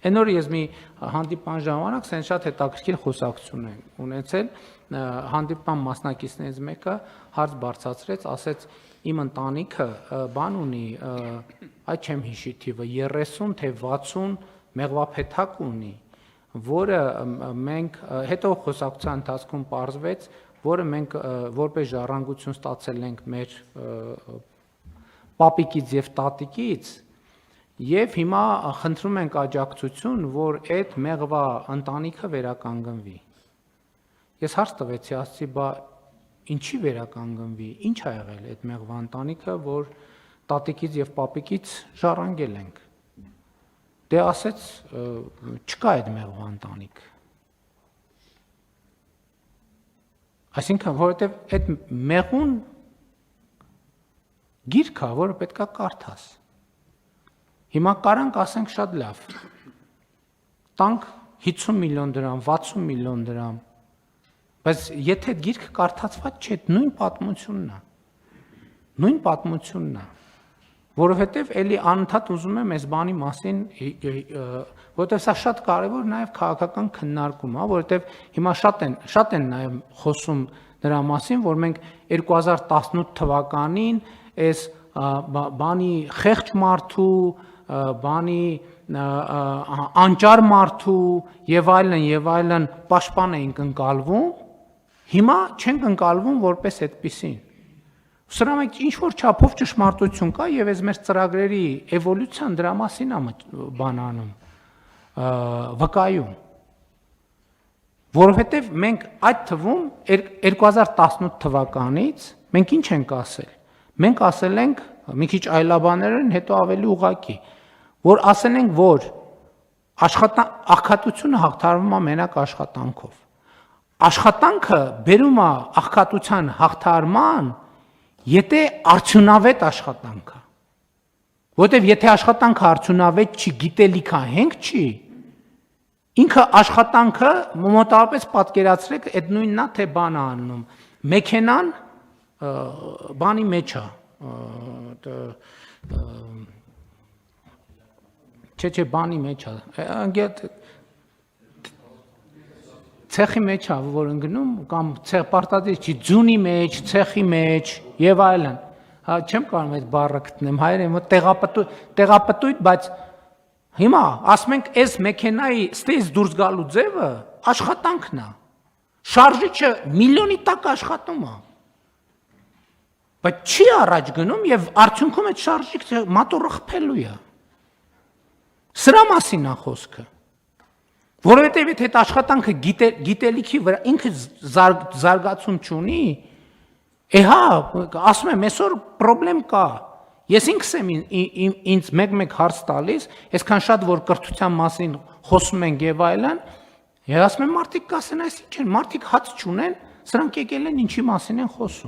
Այն օրը ես մի հանդիպման ժամանակ սենց շատ հետաքրքիր խոսակցություն եմ ունեցել, հանդիպման մասնակիցներից մեկը հարց բարձրացրեց, ասեց իմ ընտանիքը բան ունի, այդ չեմ հիշի թիվը, 30 թե 60 մեղվափեթակ ունի, որը մենք հետո խոսակցության ընթացքում պարզվեց, որը մենք որպես ժառանգություն ստացել ենք մեր պապիկից եւ տատիկից, եւ հիմա խնդրում ենք աջակցություն, որ այդ մեղվա ընտանիքը վերականգնվի։ Ես հարց տվեցի, ասացի, բա ինչի վերականգնվի, ինչ ա եղել այդ մեղվա ընտանիքը, որ տատիկից եւ պապիկից ժառանգել ենք։ Դե ասեց, չկա այդ մեղվա ընտանիք։ Այսինքն, որովհետեւ այդ մեղուն գիրք է, որը պետքա կարդաս։ Հիմա կարանք ասենք շատ լավ, տանք 50 միլիոն դրամ, 60 միլիոն դրամ, բայց եթե այդ գիրքը կարդացված չէ, նույն պատմությունն է, որովհետև էլի անընդհատ ուզում եմ այս բանի մասին, որովհետև սա շատ կարևոր նաև քաղաքական քննարկում է, որովհետև հիմա շատ են նաև խոսում նրա մասին, որ մենք 2018 թվականին այս բանի խեղճ մարդու, բանի անճար մարդու եւ այլն պաշտպան էինք ընկալվում, հիմա չենք ընկալվում որպես այդպիսին։ Սրա մեջ ինչ որ չափով ճշմարտություն կա եւ այս մեր ծրագրերի էվոլյուցիան դրա մասին է բանանում, վկայում։ Որովհետեւ մենք այդ թվում 2018 թվականից մենք ինչ ենք ասել։ Մենք ասել ենք մի քիչ այլաբաներեն, հետո ավելի ուղղակի, որ ասել ենք, որ աղքատությունը հաղթարվում է մենակ աշխատանքով։ Աշխատանքը բերում է աղքատության հաղթարման, եթե արդյունավետ աշխատանք է։ Որտեւ եթե աշխատանքը արդյունավետ չի, գիտելիքա հենք չի, ինքը աշխատանքը մոտավորապես պատկերացրեք, այդ նույնն է, թե բան է անում։ Մեքենան բանի մեջ է, չէ, բանի մեջ է, ցեխի մեջ է, որ ընկնում, կամ պարտադիր չի, ձյունի մեջ, ցեխի մեջ եւ այլն։ Հա չեմ կարող այդ բառը գտնեմ, հայերեն տեղապտույտ, բայց հիմա ասում ենք, այս մեքենայի ստեյս դուրս գալու ձևը աշխատանքն է։ Շարժիչը միլիոնի տակ աշխատում է։ Բայց չի առաջ գնում եւ արդյունքում այդ շարժիչը մատորը խփելու է։ Սրա մասին է խոսքը։ Որովհետև եթե այդ աշխատանքը գիտելիքի վրա ինքը զարգացում չունի, հա, ասում եմ, այսօր պրոբլեմ կա։ Ես ինքս եմ ինձ մեկ հարց տալիս, այսքան շատ որ կրթության մասին խոսում ենք եւ այլն, ես ասում եմ մարդիկ կասեն, այս ինչ են, մարդիկ հաց չունեն, սրանք եկել են ինչի մասին են խոսում։